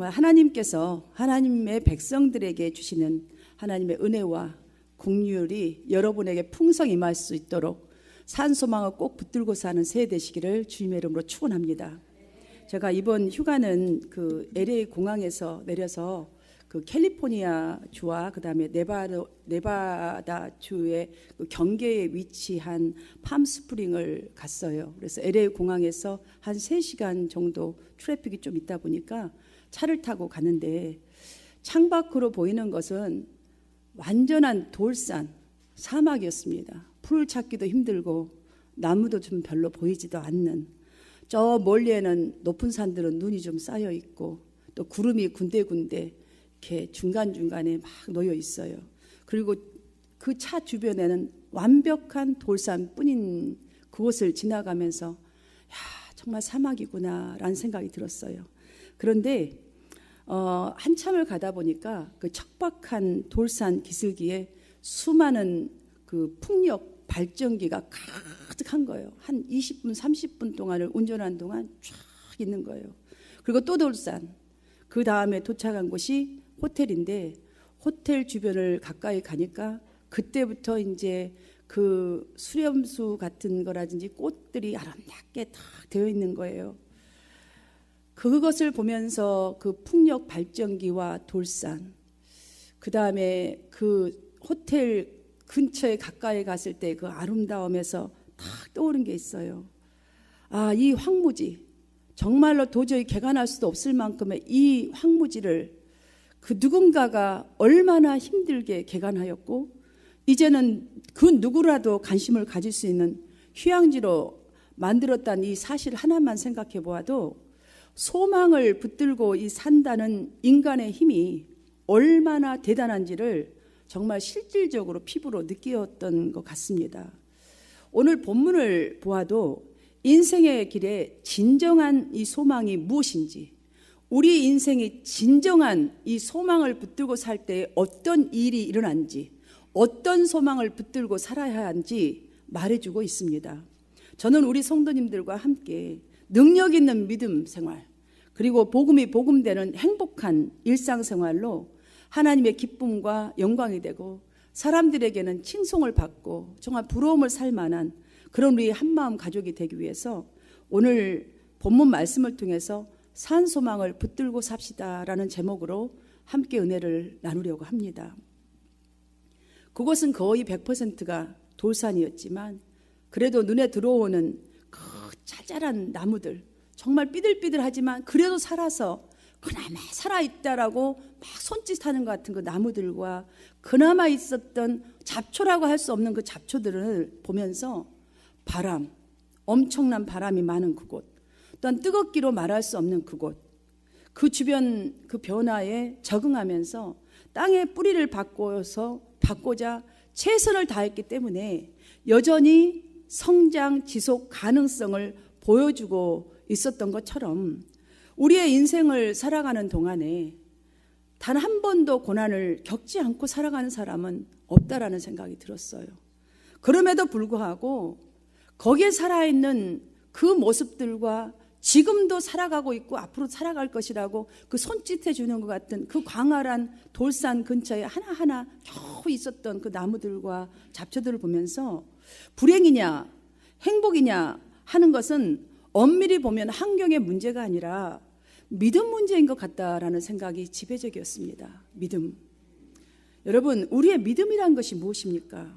정말 하나님께서 하나님의 백성들에게 주시는 하나님의 은혜와 긍휼이 여러분에게 풍성히 임할 수 있도록 산소망을 꼭 붙들고 사는 새해 되시기를 주님의 이름으로 축원합니다. 제가 이번 휴가는 그 LA 공항에서 내려서 그 캘리포니아 주와 그다음에 네바다 주의 그 경계에 위치한 팜스프링을 갔어요. 그래서 LA 공항에서 한 3시간 정도 트래픽이 좀 있다 보니까 차를 타고 가는데 창밖으로 보이는 것은 완전한 돌산 사막이었습니다. 풀 찾기도 힘들고 나무도 좀 별로 보이지도 않는, 저 멀리에는 높은 산들은 눈이 좀 쌓여 있고 또 구름이 군데군데 이렇게 중간중간에 막 놓여 있어요. 그리고 그 차 주변에는 완벽한 돌산뿐인 그곳을 지나가면서 야, 정말 사막이구나라는 생각이 들었어요. 그런데 한참을 가다 보니까 그 척박한 돌산 기슭기에 수많은 그 풍력 발전기가 가득한 거예요. 한 20분, 30분 동안을 운전하는 동안 쫙 있는 거예요. 그리고 또 돌산, 그 다음에 도착한 곳이 호텔인데 호텔 주변을 가까이 가니까 그때부터 이제 그 수렴수 같은 거라든지 꽃들이 아름답게 딱 되어 있는 거예요. 그것을 보면서 그 풍력 발전기와 돌산, 그 다음에 그 호텔 근처에 가까이 갔을 때 그 아름다움에서 딱 떠오른 게 있어요. 아, 이 황무지, 정말로 도저히 개간할 수도 없을 만큼의 이 황무지를 그 누군가가 얼마나 힘들게 개간하였고 이제는 그 누구라도 관심을 가질 수 있는 휴양지로 만들었다는 이 사실 하나만 생각해 보아도 소망을 붙들고 이 산다는 인간의 힘이 얼마나 대단한지를 정말 실질적으로 피부로 느꼈던 것 같습니다. 오늘 본문을 보아도 인생의 길에 진정한 이 소망이 무엇인지, 우리 인생이 진정한 이 소망을 붙들고 살 때 어떤 일이 일어난지, 어떤 소망을 붙들고 살아야 하는지 말해주고 있습니다. 저는 우리 성도님들과 함께 능력 있는 믿음 생활, 그리고 복음이 복음되는 행복한 일상생활로 하나님의 기쁨과 영광이 되고 사람들에게는 칭송을 받고 정말 부러움을 살 만한 그런 우리 한마음 가족이 되기 위해서 오늘 본문 말씀을 통해서 산소망을 붙들고 삽시다라는 제목으로 함께 은혜를 나누려고 합니다. 그곳은 거의 100%가 돌산이었지만 그래도 눈에 들어오는 그 짤짤한 나무들, 정말 삐들삐들하지만 그래도 살아서 그나마 살아있다라고 막 손짓하는 것 같은 그 나무들과 그나마 있었던 잡초라고 할 수 없는 그 잡초들을 보면서 바람, 엄청난 바람이 많은 그곳, 또한 뜨겁기로 말할 수 없는 그곳, 그 주변 그 변화에 적응하면서 땅에 뿌리를 받고자 최선을 다했기 때문에 여전히 성장 지속 가능성을 보여주고 있었던 것처럼 우리의 인생을 살아가는 동안에 단 한 번도 고난을 겪지 않고 살아가는 사람은 없다라는 생각이 들었어요. 그럼에도 불구하고 거기에 살아있는 그 모습들과 지금도 살아가고 있고 앞으로 살아갈 것이라고 그 손짓해 주는 것 같은 그 광활한 돌산 근처에 하나하나 겨우 있었던 그 나무들과 잡초들을 보면서 불행이냐 행복이냐 하는 것은 엄밀히 보면 환경의 문제가 아니라 믿음 문제인 것 같다라는 생각이 지배적이었습니다. 믿음. 여러분, 우리의 믿음이란 것이 무엇입니까?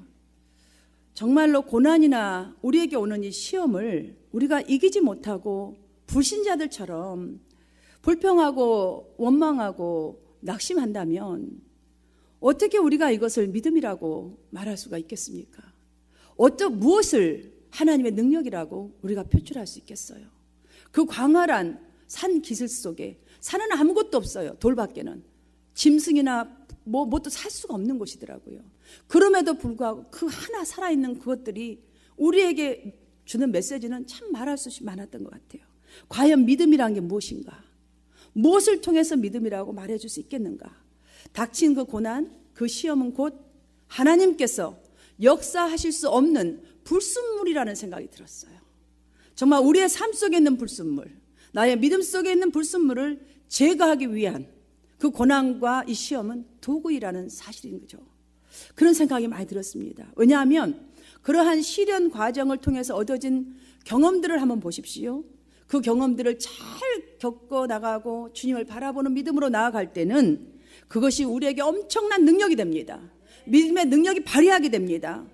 정말로 고난이나 우리에게 오는 이 시험을 우리가 이기지 못하고 불신자들처럼 불평하고 원망하고 낙심한다면 어떻게 우리가 이것을 믿음이라고 말할 수가 있겠습니까? 무엇을 하나님의 능력이라고 우리가 표출할 수 있겠어요? 그 광활한 산 기슭 속에 산은 아무것도 없어요. 돌밖에는 짐승이나 뭣도 살 수가 없는 곳이더라고요. 그럼에도 불구하고 그 하나 살아있는 그것들이 우리에게 주는 메시지는 참 말할 수 없이 많았던 것 같아요. 과연 믿음이란 게 무엇인가? 무엇을 통해서 믿음이라고 말해줄 수 있겠는가? 닥친 그 고난, 그 시험은 곧 하나님께서 역사하실 수 없는 불순물이라는 생각이 들었어요. 정말 우리의 삶 속에 있는 불순물, 나의 믿음 속에 있는 불순물을 제거하기 위한 그 고난과 이 시험은 도구이라는 사실인 거죠. 그런 생각이 많이 들었습니다. 왜냐하면 그러한 시련 과정을 통해서 얻어진 경험들을 한번 보십시오. 그 경험들을 잘 겪어 나가고 주님을 바라보는 믿음으로 나아갈 때는 그것이 우리에게 엄청난 능력이 됩니다. 믿음의 능력이 발휘하게 됩니다.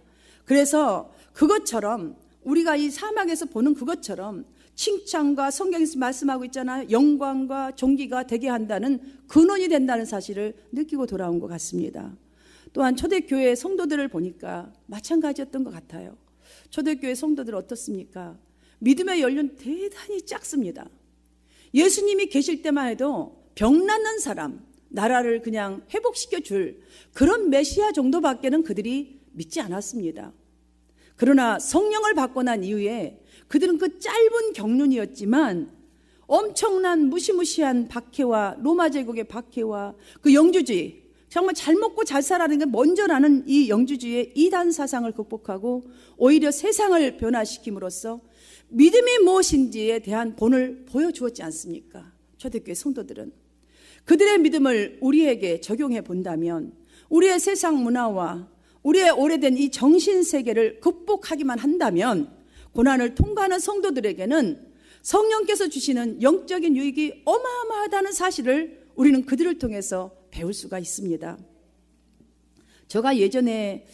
그래서 그것처럼 우리가 이 사막에서 보는 그것처럼 칭찬과 성경에서 말씀하고 있잖아요. 영광과 존귀가 되게 한다는 근원이 된다는 사실을 느끼고 돌아온 것 같습니다. 또한 초대교회 성도들을 보니까 마찬가지였던 것 같아요. 초대교회 성도들 어떻습니까? 믿음의 연륜 대단히 작습니다. 예수님이 계실 때만 해도 병 낫는 사람, 나라를 그냥 회복시켜 줄 그런 메시아 정도밖에는 그들이 믿지 않았습니다. 그러나 성령을 받고 난 이후에 그들은 그 짧은 경륜이었지만 엄청난 무시무시한 박해와 로마 제국의 박해와 그 영주주의, 정말 잘 먹고 잘 살아라는 게 먼저라는 이 영주주의의 이단 사상을 극복하고 오히려 세상을 변화시킴으로써 믿음이 무엇인지에 대한 본을 보여주었지 않습니까? 초대교회 성도들은 그들의 믿음을 우리에게 적용해 본다면 우리의 세상 문화와 우리의 오래된 이 정신세계를 극복하기만 한다면 고난을 통과하는 성도들에게는 성령께서 주시는 영적인 유익이 어마어마하다는 사실을 우리는 그들을 통해서 배울 수가 있습니다. 제가 예전에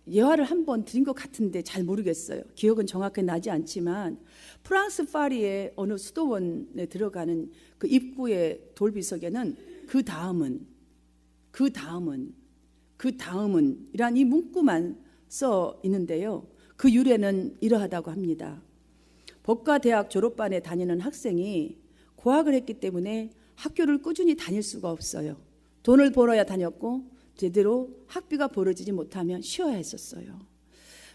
예화를 한번 드린 것 같은데 잘 모르겠어요. 기억은 정확히 나지 않지만 프랑스 파리의 어느 수도원에 들어가는 그 입구의 돌비석에는 그 다음은 이란 이 문구만 써 있는데요. 그 유래는 이러하다고 합니다. 법과 대학 졸업반에 다니는 학생이 고학을 했기 때문에 학교를 꾸준히 다닐 수가 없어요. 돈을 벌어야 다녔고 제대로 학비가 벌어지지 못하면 쉬어야 했었어요.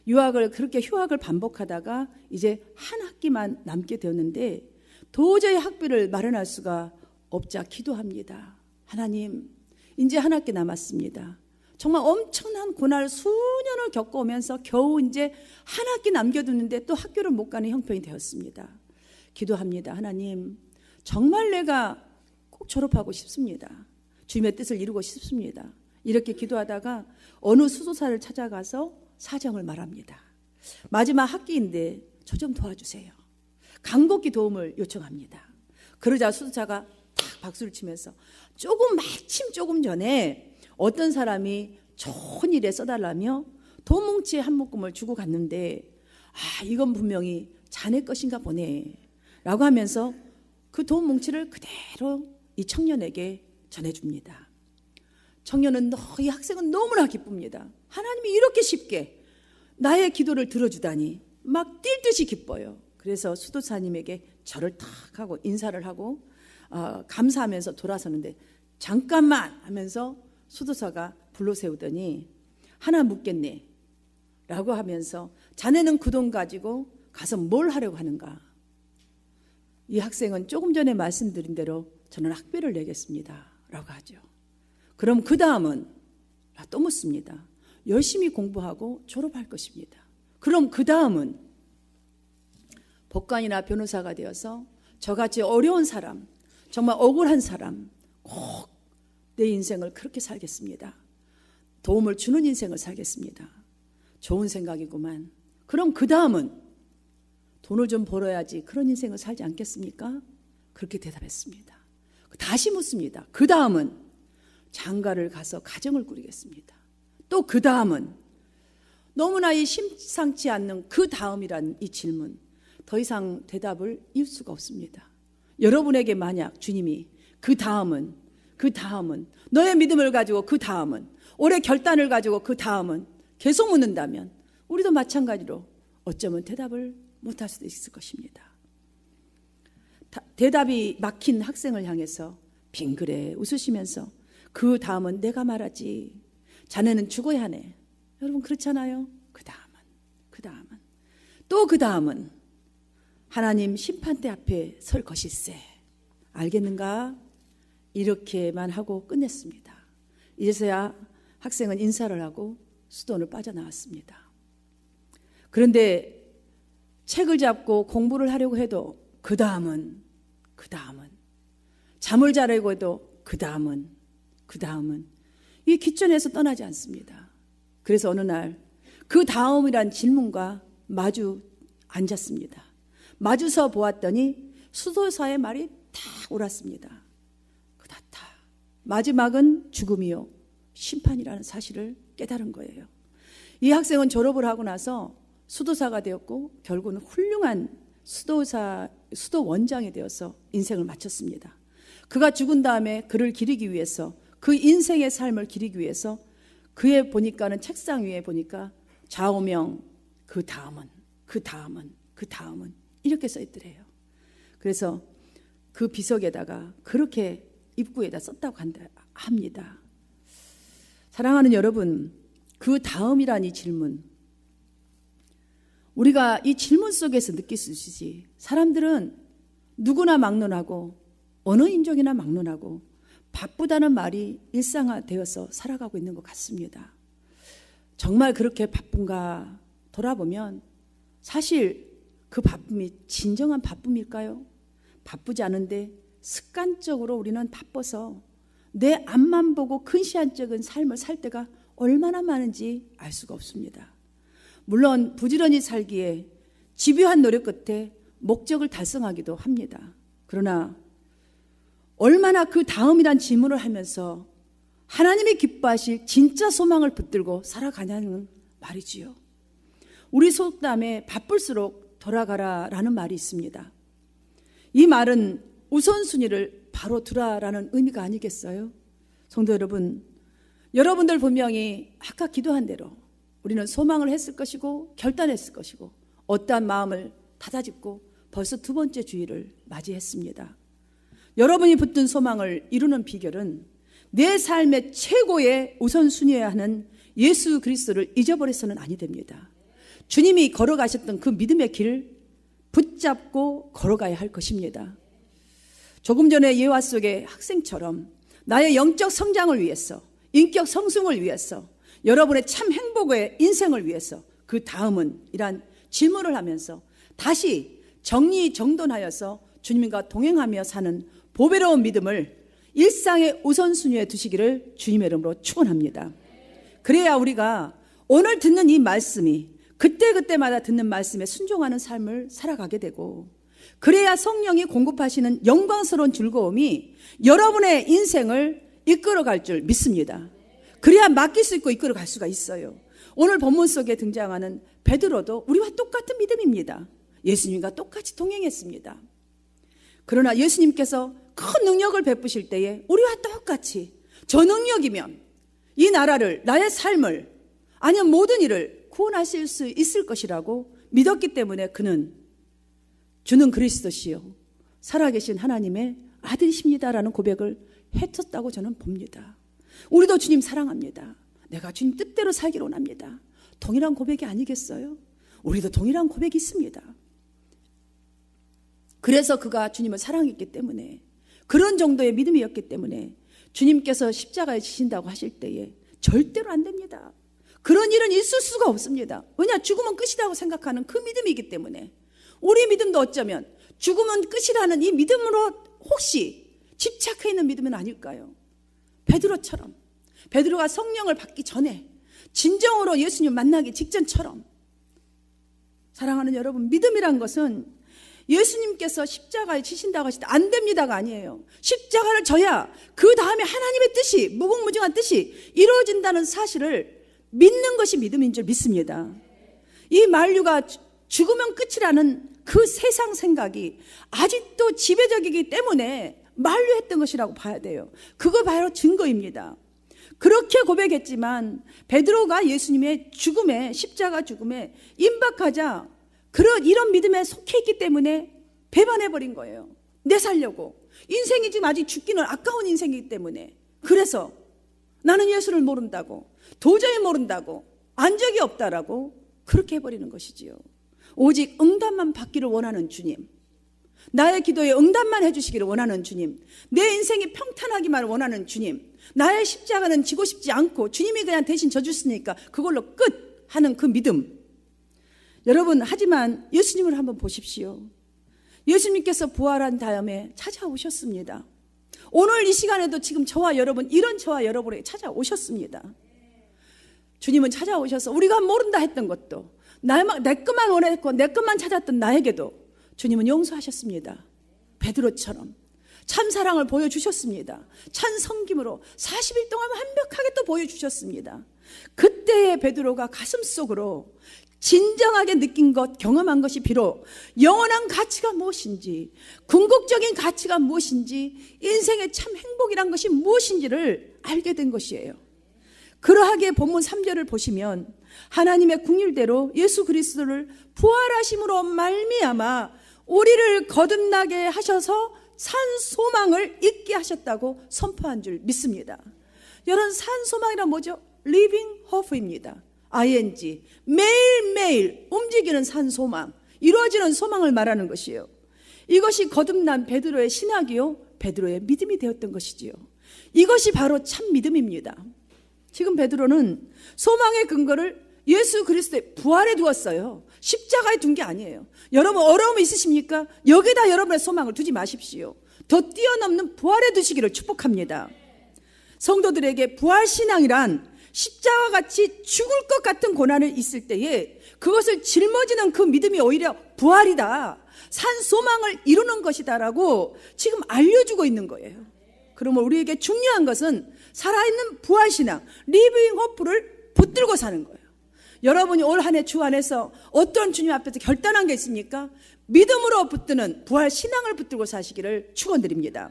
그렇게 휴학을 반복하다가 이제 한 학기만 남게 되었는데 도저히 학비를 마련할 수가 없자 기도합니다. 하나님, 이제 한 학기 남았습니다. 정말 엄청난 고날 수년을 겪어오면서 겨우 이제 한 학기 남겨두는데 또 학교를 못 가는 형편이 되었습니다. 기도합니다. 하나님, 정말 내가 꼭 졸업하고 싶습니다. 주님의 뜻을 이루고 싶습니다. 이렇게 기도하다가 어느 수도사를 찾아가서 사정을 말합니다. 마지막 학기인데 저 좀 도와주세요. 간곡히 도움을 요청합니다. 그러자 수도사가 탁 박수를 치면서 마침 조금 전에 어떤 사람이 좋은 일에 써달라며 돈 뭉치 한 묶음을 주고 갔는데 이건 분명히 자네 것인가 보네 라고 하면서 그 돈 뭉치를 그대로 이 청년에게 전해줍니다. 청년은 이 학생은 너무나 기쁩니다. 하나님이 이렇게 쉽게 나의 기도를 들어주다니 막 뛸 듯이 기뻐요. 그래서 수도사님에게 절을 탁 하고 인사를 하고 감사하면서 돌아서는데 잠깐만 하면서 수도사가 불러세우더니 하나 묻겠네 라고 하면서 자네는 그 돈 가지고 가서 뭘 하려고 하는가? 이 학생은 조금 전에 말씀드린 대로 저는 학비를 내겠습니다 라고 하죠. 그럼 그 다음은 또 묻습니다. 열심히 공부하고 졸업할 것입니다. 그럼 그 다음은 법관이나 변호사가 되어서 저같이 어려운 사람, 정말 억울한 사람 꼭 내 인생을 그렇게 살겠습니다. 도움을 주는 인생을 살겠습니다. 좋은 생각이구만. 그럼 그 다음은 돈을 좀 벌어야지 그런 인생을 살지 않겠습니까? 그렇게 대답했습니다. 다시 묻습니다. 그 다음은 장가를 가서 가정을 꾸리겠습니다. 또 그 다음은 너무나 이 심상치 않는 그 다음이란 이 질문 더 이상 대답을 이을 수가 없습니다. 여러분에게 만약 주님이 그 다음은 너의 믿음을 가지고 그 다음은 올해 결단을 가지고 그 다음은 계속 묻는다면 우리도 마찬가지로 어쩌면 대답을 못할 수도 있을 것입니다. 대답이 막힌 학생을 향해서 빙그레 웃으시면서 그 다음은 내가 말하지. 자네는 죽어야 하네. 여러분 그렇잖아요. 그 다음은 또 그 다음은 하나님 심판대 앞에 설 것일세. 알겠는가? 이렇게만 하고 끝냈습니다. 이제서야 학생은 인사를 하고 수도원을 빠져나왔습니다. 그런데 책을 잡고 공부를 하려고 해도 그 다음은 그 다음은, 잠을 자려고 해도 그 다음은 이 기천에서 떠나지 않습니다. 그래서 어느 날 그 다음이란 질문과 마주 앉았습니다. 마주서 보았더니 수도사의 말이 다 옳았습니다. 그렇다. 마지막은 죽음이요 심판이라는 사실을 깨달은 거예요. 이 학생은 졸업을 하고 나서 수도사가 되었고 결국은 훌륭한 수도 원장이 되어서 인생을 마쳤습니다. 그가 죽은 다음에 그를 기리기 위해서, 그 인생의 삶을 기리기 위해서 그의 보니까는 책상 위에 보니까 좌우명 그 다음은 이렇게 써 있더래요. 그래서 그 비석에다가 그렇게 입구에다 썼다고 합니다. 사랑하는 여러분, 그 다음이란 이 질문, 우리가 이 질문 속에서 느낄 수 있듯이 사람들은 누구나 막론하고 어느 인종이나 막론하고 바쁘다는 말이 일상화되어서 살아가고 있는 것 같습니다. 정말 그렇게 바쁜가 돌아보면 사실 그 바쁨이 진정한 바쁨일까요? 바쁘지 않은데 습관적으로 우리는 바빠서 내 앞만 보고 근시안적인 삶을 살 때가 얼마나 많은지 알 수가 없습니다. 물론 부지런히 살기에 집요한 노력 끝에 목적을 달성하기도 합니다. 그러나 얼마나 그 다음이란 질문을 하면서 하나님이 기뻐하실 진짜 소망을 붙들고 살아가냐는 말이지요. 우리 속담에 바쁠수록 돌아가라라는 말이 있습니다. 이 말은 우선순위를 바로 두라라는 의미가 아니겠어요? 성도 여러분, 여러분들 분명히 아까 기도한 대로 우리는 소망을 했을 것이고 결단했을 것이고 어떠한 마음을 다다짓고 벌써 두 번째 주일을 맞이했습니다. 여러분이 붙든 소망을 이루는 비결은 내 삶의 최고의 우선순위여야 하는 예수 그리스도를 잊어버려서는 아니 됩니다. 주님이 걸어가셨던 그 믿음의 길 붙잡고 걸어가야 할 것입니다. 조금 전에 예화 속의 학생처럼 나의 영적 성장을 위해서, 인격 성숙을 위해서, 여러분의 참 행복의 인생을 위해서 그 다음은 이란 질문을 하면서 다시 정리정돈하여서 주님과 동행하며 사는 보배로운 믿음을 일상의 우선순위에 두시기를 주님의 이름으로 축원합니다. 그래야 우리가 오늘 듣는 이 말씀이 그때그때마다 듣는 말씀에 순종하는 삶을 살아가게 되고, 그래야 성령이 공급하시는 영광스러운 즐거움이 여러분의 인생을 이끌어갈 줄 믿습니다. 그래야 맡길 수 있고 이끌어갈 수가 있어요. 오늘 본문 속에 등장하는 베드로도 우리와 똑같은 믿음입니다. 예수님과 똑같이 동행했습니다. 그러나 예수님께서 큰 능력을 베푸실 때에 우리와 똑같이 저 능력이면 이 나라를, 나의 삶을, 아니면 모든 일을 구원하실 수 있을 것이라고 믿었기 때문에 그는 주는 그리스도시요 살아계신 하나님의 아들이십니다라는 고백을 했었다고 저는 봅니다. 우리도 주님 사랑합니다. 내가 주님 뜻대로 살기를 원합니다. 동일한 고백이 아니겠어요? 우리도 동일한 고백이 있습니다. 그래서 그가 주님을 사랑했기 때문에, 그런 정도의 믿음이었기 때문에 주님께서 십자가에 지신다고 하실 때에 절대로 안 됩니다. 그런 일은 있을 수가 없습니다. 왜냐? 죽음은 끝이라고 생각하는 그 믿음이기 때문에. 우리 믿음도 어쩌면 죽음은 끝이라는 이 믿음으로 혹시 집착해 있는 믿음은 아닐까요? 베드로처럼, 베드로가 성령을 받기 전에 진정으로 예수님 만나기 직전처럼, 사랑하는 여러분, 믿음이란 것은 예수님께서 십자가에 지신다고 하실 때 안 됩니다가 아니에요. 십자가를 져야 그 다음에 하나님의 뜻이, 무궁무진한 뜻이 이루어진다는 사실을 믿는 것이 믿음인 줄 믿습니다. 이 만류가 죽으면 끝이라는 그 세상 생각이 아직도 지배적이기 때문에 만류했던 것이라고 봐야 돼요. 그거 바로 증거입니다. 그렇게 고백했지만 베드로가 예수님의 죽음에, 십자가 죽음에 임박하자 이런 믿음에 속해 있기 때문에 배반해버린 거예요. 내 살려고. 인생이 지금 아직 죽기는 아까운 인생이기 때문에. 그래서 나는 예수를 모른다고, 도저히 모른다고, 안 적이 없다라고 그렇게 해버리는 것이지요. 오직 응답만 받기를 원하는 주님, 나의 기도에 응답만 해주시기를 원하는 주님, 내 인생이 평탄하기만 원하는 주님, 나의 십자가는 지고 싶지 않고 주님이 그냥 대신 져주시니까 그걸로 끝 하는 그 믿음. 여러분, 하지만 예수님을 한번 보십시오. 예수님께서 부활한 다음에 찾아오셨습니다. 오늘 이 시간에도 지금 저와 여러분, 이런 저와 여러분에게 찾아오셨습니다. 주님은 찾아오셔서 우리가 모른다 했던 것도, 내 것만 원했고 내 것만 찾았던 나에게도 주님은 용서하셨습니다. 베드로처럼 참사랑을 보여주셨습니다. 찬성김으로 40일 동안 완벽하게 또 보여주셨습니다. 그때의 베드로가 가슴속으로 진정하게 느낀 것, 경험한 것이 비록 영원한 가치가 무엇인지, 궁극적인 가치가 무엇인지, 인생의 참 행복이란 것이 무엇인지를 알게 된 것이에요. 그러하기에 본문 3절을 보시면 하나님의 궁율대로 예수 그리스도를 부활하심으로 말미암아 우리를 거듭나게 하셔서 산 소망을 잊게 하셨다고 선포한 줄 믿습니다. 여러분, 산 소망이란 뭐죠? Living Hope입니다. ing, 매일매일 움직이는 산 소망, 이루어지는 소망을 말하는 것이에요. 이것이 거듭난 베드로의 신학이요, 베드로의 믿음이 되었던 것이지요. 이것이 바로 참 믿음입니다. 지금 베드로는 소망의 근거를 예수 그리스도의 부활에 두었어요. 십자가에 둔 게 아니에요. 여러분, 어려움이 있으십니까? 여기다 여러분의 소망을 두지 마십시오. 더 뛰어넘는 부활에 두시기를 축복합니다. 성도들에게 부활신앙이란 십자가 같이 죽을 것 같은 고난을 있을 때에 그것을 짊어지는 그 믿음이 오히려 부활이다, 산 소망을 이루는 것이다라고 지금 알려주고 있는 거예요. 그러면 우리에게 중요한 것은 살아있는 부활신앙, 리빙 호프를 붙들고 사는 거예요. 여러분이 올 한 해 주 안에서 어떤 주님 앞에서 결단한 게 있습니까? 믿음으로 붙드는 부활신앙을 붙들고 사시기를 축원드립니다.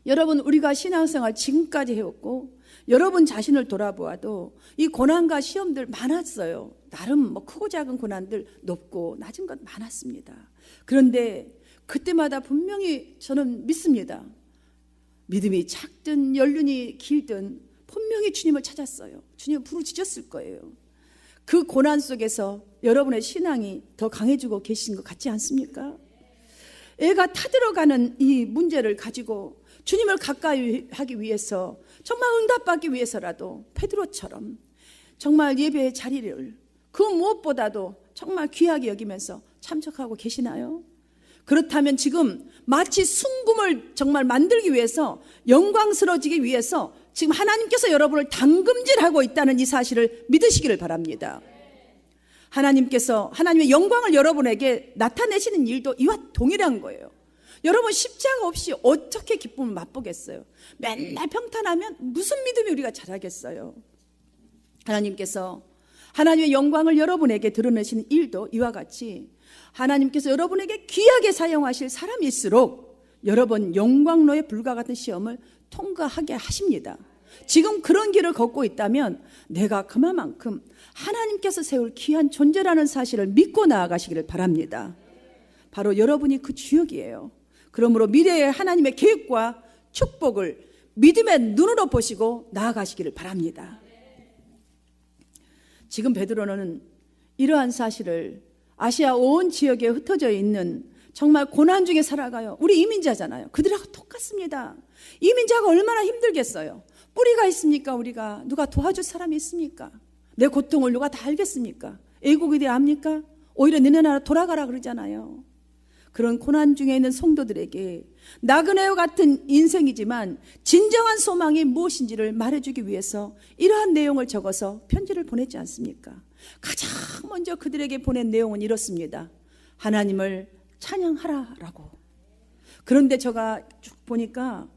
여러분, 우리가 신앙생활 지금까지 해왔고 여러분 자신을 돌아보아도 이 고난과 시험들 많았어요. 나름 크고 작은 고난들, 높고 낮은 것 많았습니다. 그런데 그때마다 분명히 저는 믿습니다. 믿음이 작든 연륜이 길든 분명히 주님을 찾았어요. 주님을 부르짖었을 거예요. 그 고난 속에서 여러분의 신앙이 더 강해지고 계신 것 같지 않습니까? 애가 타들어가는 이 문제를 가지고 주님을 가까이 하기 위해서, 정말 응답받기 위해서라도 베드로처럼 정말 예배의 자리를 그 무엇보다도 정말 귀하게 여기면서 참석하고 계시나요? 그렇다면 지금 마치 순금을 정말 만들기 위해서, 영광스러워지기 위해서 지금 하나님께서 여러분을 당금질하고 있다는 이 사실을 믿으시기를 바랍니다. 하나님께서 하나님의 영광을 여러분에게 나타내시는 일도 이와 동일한 거예요. 여러분, 십자가 없이 어떻게 기쁨을 맛보겠어요? 맨날 평탄하면 무슨 믿음이 우리가 자라겠어요? 하나님께서 하나님의 영광을 여러분에게 드러내시는 일도 이와 같이 하나님께서 여러분에게 귀하게 사용하실 사람일수록 여러분 영광로에 불과 같은 시험을 통과하게 하십니다. 지금 그런 길을 걷고 있다면 내가 그만큼 하나님께서 세울 귀한 존재라는 사실을 믿고 나아가시기를 바랍니다. 바로 여러분이 그 주역이에요. 그러므로 미래의 하나님의 계획과 축복을 믿음의 눈으로 보시고 나아가시기를 바랍니다. 지금 베드로는 이러한 사실을 아시아 온 지역에 흩어져 있는 정말 고난 중에 살아가요. 우리 이민자잖아요. 그들하고 똑같습니다. 이민자가 얼마나 힘들겠어요. 뿌리가 있습니까? 우리가 누가 도와줄 사람이 있습니까? 내 고통을 누가 다 알겠습니까? 애국이들 압니까? 오히려 너네 나라 돌아가라 그러잖아요. 그런 고난 중에 있는 성도들에게 나그네와 같은 인생이지만 진정한 소망이 무엇인지를 말해주기 위해서 이러한 내용을 적어서 편지를 보냈지 않습니까? 가장 먼저 그들에게 보낸 내용은 이렇습니다. 하나님을 찬양하라라고. 그런데 제가 쭉 보니까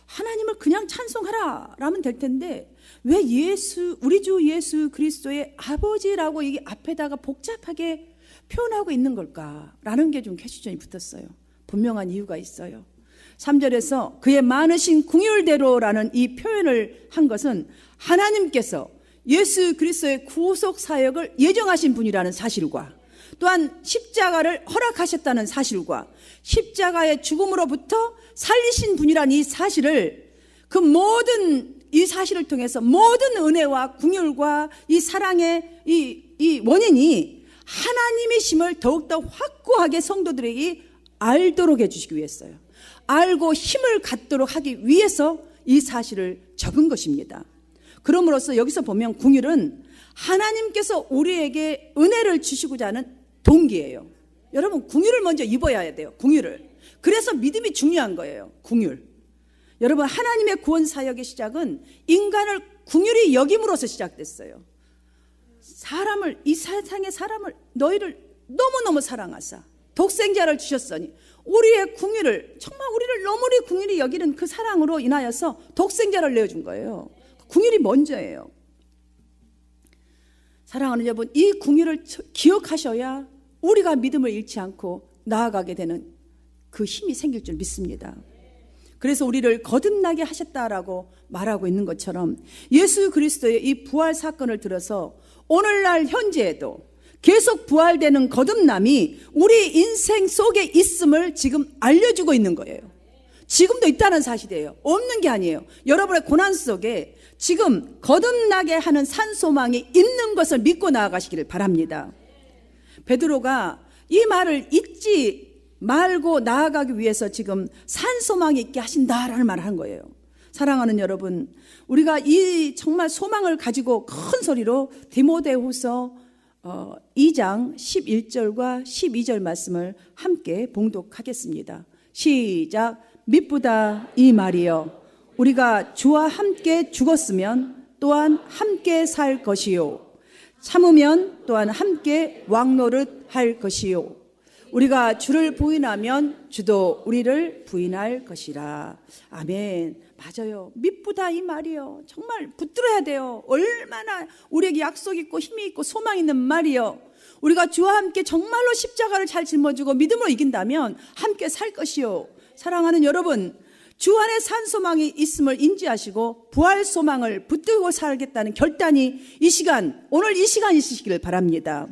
하나님을 그냥 찬송하라 라면 될 텐데 왜 우리 주 예수 그리스도의 아버지라고 이 앞에다가 복잡하게 표현하고 있는 걸까라는 게 좀 퀘스천이 붙었어요. 분명한 이유가 있어요. 3절에서 그의 많으신 궁율대로라는 이 표현을 한 것은 하나님께서 예수 그리스도의 구속 사역을 예정하신 분이라는 사실과 또한 십자가를 허락하셨다는 사실과 십자가의 죽음으로부터 살리신 분이라는 이 사실을, 그 모든 이 사실을 통해서 모든 은혜와 궁율과 이 사랑의 이 원인이 하나님이심을 더욱더 확고하게 성도들에게 알도록 해주시기 위해서요. 알고 힘을 갖도록 하기 위해서 이 사실을 적은 것입니다. 그럼으로써 여기서 보면 궁율은 하나님께서 우리에게 은혜를 주시고자 하는 동기예요. 여러분, 궁유를 먼저 입어야 돼요. 궁유를. 그래서 믿음이 중요한 거예요. 궁율. 여러분, 하나님의 구원 사역의 시작은 인간을 궁율이 여김으로써 시작됐어요. 이 세상의 사람을, 너희를 너무너무 사랑하사 독생자를 주셨으니 우리의 궁율을, 정말 우리를 너무나 궁율이 여기는 그 사랑으로 인하여서 독생자를 내어준 거예요. 궁율이 먼저예요. 사랑하는 여러분, 이 궁율을 기억하셔야 우리가 믿음을 잃지 않고 나아가게 되는 그 힘이 생길 줄 믿습니다. 그래서 우리를 거듭나게 하셨다라고 말하고 있는 것처럼 예수 그리스도의 이 부활 사건을 들어서 오늘날 현재에도 계속 부활되는 거듭남이 우리 인생 속에 있음을 지금 알려주고 있는 거예요. 지금도 있다는 사실이에요. 없는 게 아니에요. 여러분의 고난 속에 지금 거듭나게 하는 산소망이 있는 것을 믿고 나아가시기를 바랍니다. 베드로가 이 말을 잊지 말고 나아가기 위해서 지금 산소망이 있게 하신다라는 말을 한 거예요. 사랑하는 여러분, 우리가 이 정말 소망을 가지고 큰 소리로 디모데후서 2장 11절과 12절 말씀을 함께 봉독하겠습니다. 시작. 믿보다 이 말이여, 우리가 주와 함께 죽었으면 또한 함께 살 것이요, 참으면 또한 함께 왕노릇 할 것이요, 우리가 주를 부인하면 주도 우리를 부인할 것이라. 아멘. 맞아요. 믿보다 이 말이요, 정말 붙들어야 돼요. 얼마나 우리에게 약속 있고 힘이 있고 소망 있는 말이요. 우리가 주와 함께 정말로 십자가를 잘 짊어지고 믿음으로 이긴다면 함께 살 것이요. 사랑하는 여러분, 주 안에 산 소망이 있음을 인지하시고 부활 소망을 붙들고 살겠다는 결단이 이 시간, 오늘 이 시간 있으시기를 바랍니다.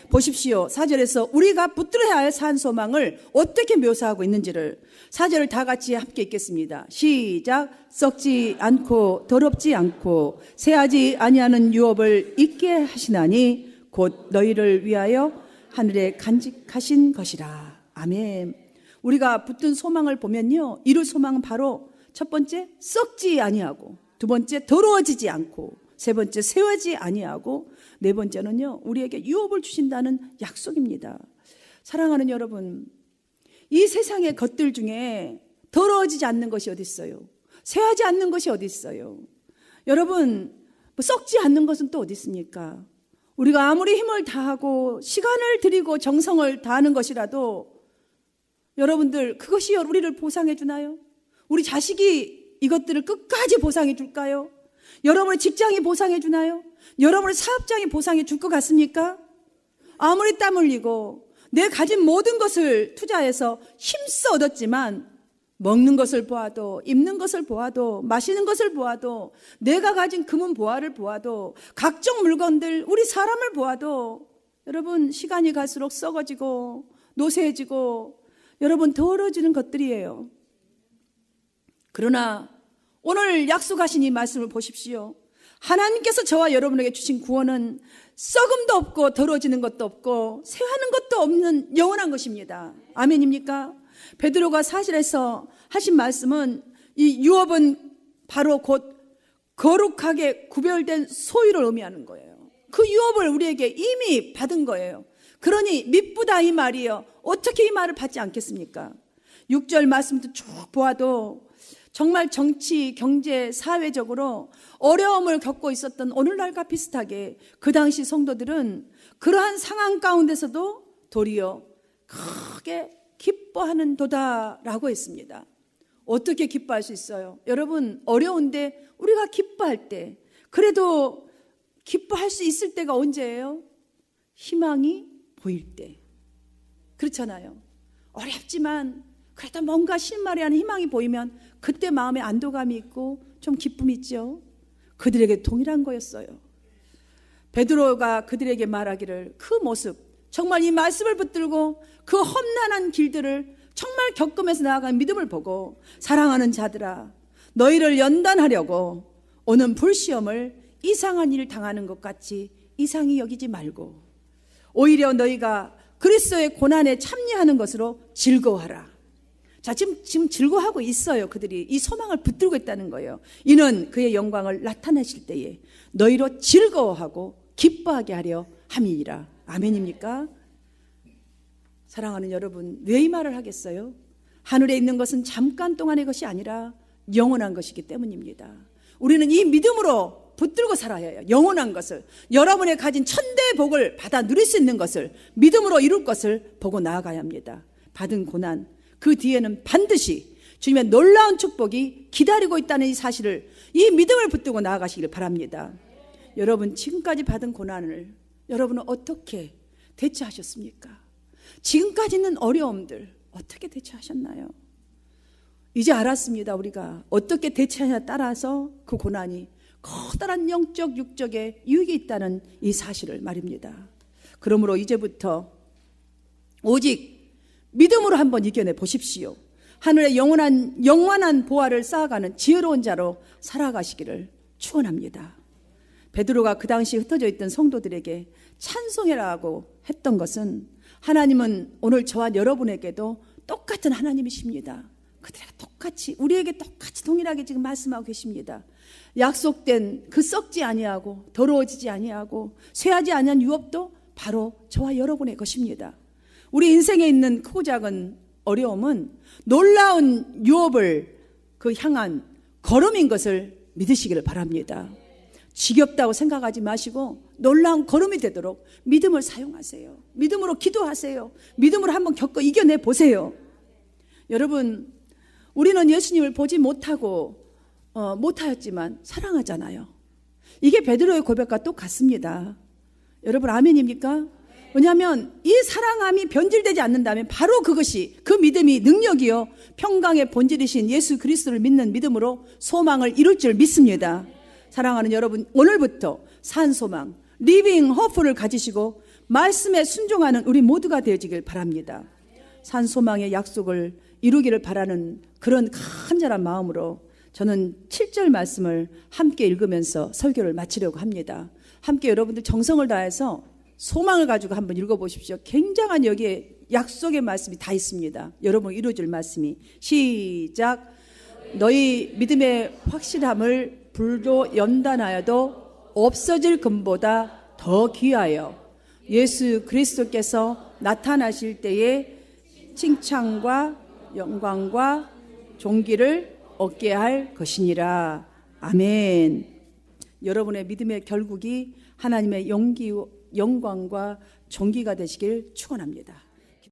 보십시오. 4절에서 우리가 붙들어야 할 산 소망을 어떻게 묘사하고 있는지를 4절을 다 같이 함께 읽겠습니다. 시작. 썩지 않고 더럽지 않고 새하지 아니하는 유업을 있게 하시나니 곧 너희를 위하여 하늘에 간직하신 것이라. 아멘. 우리가 붙든 소망을 보면요, 이룰 소망은 바로 첫 번째, 썩지 아니하고, 두 번째, 더러워지지 않고, 세 번째, 세워지 아니하고, 네 번째는요, 우리에게 유업을 주신다는 약속입니다. 사랑하는 여러분, 이 세상의 것들 중에 더러워지지 않는 것이 어디 있어요? 세하지 않는 것이 어디 있어요? 여러분, 썩지 않는 것은 또 어디 있습니까? 우리가 아무리 힘을 다하고 시간을 들이고 정성을 다하는 것이라도 여러분들, 그것이 우리를 보상해 주나요? 우리 자식이 이것들을 끝까지 보상해 줄까요? 여러분의 직장이 보상해 주나요? 여러분의 사업장이 보상해 줄 것 같습니까? 아무리 땀 흘리고 내 가진 모든 것을 투자해서 힘써 얻었지만 먹는 것을 보아도, 입는 것을 보아도, 마시는 것을 보아도, 내가 가진 금은 보화를 보아도, 각종 물건들, 우리 사람을 보아도 여러분, 시간이 갈수록 썩어지고 노쇠해지고 여러분, 더러워지는 것들이에요. 그러나 오늘 약속하신 이 말씀을 보십시오. 하나님께서 저와 여러분에게 주신 구원은 썩음도 없고 더러워지는 것도 없고 쇠하는 것도 없는 영원한 것입니다. 아멘입니까? 베드로가 사실에서 하신 말씀은 이 유업은 바로 곧 거룩하게 구별된 소유를 의미하는 거예요. 그 유업을 우리에게 이미 받은 거예요. 그러니 믿보다 이 말이요, 어떻게 이 말을 받지 않겠습니까? 6절 말씀도 쭉 보아도 정말 정치, 경제, 사회적으로 어려움을 겪고 있었던 오늘날과 비슷하게 그 당시 성도들은 그러한 상황 가운데서도 도리어 크게 기뻐하는 도다라고 했습니다. 어떻게 기뻐할 수 있어요? 여러분, 어려운데 우리가 기뻐할 때, 그래도 기뻐할 수 있을 때가 언제예요? 희망이 보일 때. 그렇잖아요. 어렵지만 그래도 뭔가 실마리 하는 희망이 보이면 그때 마음에 안도감이 있고 좀 기쁨이 있죠. 그들에게 동일한 거였어요. 베드로가 그들에게 말하기를, 그 모습, 정말 이 말씀을 붙들고 그 험난한 길들을 정말 겪으면서 나아가는 믿음을 보고, 사랑하는 자들아, 너희를 연단하려고 오는 불시험을 이상한 일을 당하는 것 같이 이상히 여기지 말고 오히려 너희가 그리스도의 고난에 참여하는 것으로 즐거워하라. 자, 지금 즐거워하고 있어요. 그들이 이 소망을 붙들고 있다는 거예요. 이는 그의 영광을 나타내실 때에 너희로 즐거워하고 기뻐하게 하려 함이니라. 아멘입니까? 사랑하는 여러분, 왜 이 말을 하겠어요? 하늘에 있는 것은 잠깐 동안의 것이 아니라 영원한 것이기 때문입니다. 우리는 이 믿음으로 붙들고 살아야 해요. 영원한 것을, 여러분의 가진 천대의 복을 받아 누릴 수 있는 것을, 믿음으로 이룰 것을 보고 나아가야 합니다. 받은 고난, 그 뒤에는 반드시 주님의 놀라운 축복이 기다리고 있다는 이 사실을, 이 믿음을 붙들고 나아가시기를 바랍니다. 여러분, 지금까지 받은 고난을 여러분은 어떻게 대처하셨습니까? 지금까지 있는 어려움들 어떻게 대처하셨나요? 이제 알았습니다. 우리가 어떻게 대처하냐에 따라서 그 고난이 커다란 영적 육적의 유익이 있다는 이 사실을 말입니다. 그러므로 이제부터 오직 믿음으로 한번 이겨내 보십시오. 하늘의 영원한 보화를 쌓아가는 지혜로운 자로 살아가시기를 축원합니다. 베드로가 그 당시 흩어져 있던 성도들에게 찬송해라고 했던 것은, 하나님은 오늘 저와 여러분에게도 똑같은 하나님이십니다. 그들에게 똑같이, 우리에게 똑같이 동일하게 지금 말씀하고 계십니다. 약속된 그 썩지 아니하고 더러워지지 아니하고 쇠하지 아니한 유업도 바로 저와 여러분의 것입니다. 우리 인생에 있는 크고 작은 어려움은 놀라운 유업을 향한 걸음인 것을 믿으시기를 바랍니다. 지겹다고 생각하지 마시고 놀라운 걸음이 되도록 믿음을 사용하세요. 믿음으로 기도하세요. 믿음으로 한번 겪어 이겨내 보세요. 여러분, 우리는 예수님을 보지 못하였지만 사랑하잖아요. 이게 베드로의 고백과 똑같습니다. 여러분, 아멘입니까? 왜냐하면 이 사랑함이 변질되지 않는다면 바로 그것이, 그 믿음이 능력이요 평강의 본질이신 예수 그리스도를 믿는 믿음으로 소망을 이룰 줄 믿습니다. 사랑하는 여러분, 오늘부터 산소망, 리빙 호프를 가지시고 말씀에 순종하는 우리 모두가 되어지길 바랍니다. 산소망의 약속을 이루기를 바라는 그런 간절한 마음으로 저는 7절 말씀을 함께 읽으면서 설교를 마치려고 합니다. 함께 여러분들 정성을 다해서 소망을 가지고 한번 읽어보십시오. 굉장한 여기에 약속의 말씀이 다 있습니다. 여러분 이루어질 말씀이. 시작. 너희 믿음의 확실함을 불도 연단하여도 없어질 금보다 더 귀하여 예수 그리스도께서 나타나실 때에 칭찬과 영광과 존귀를 얻게 할 것이니라. 아멘. 여러분의 믿음의 결국이 하나님의 영광과 존귀가 되시길 축원합니다.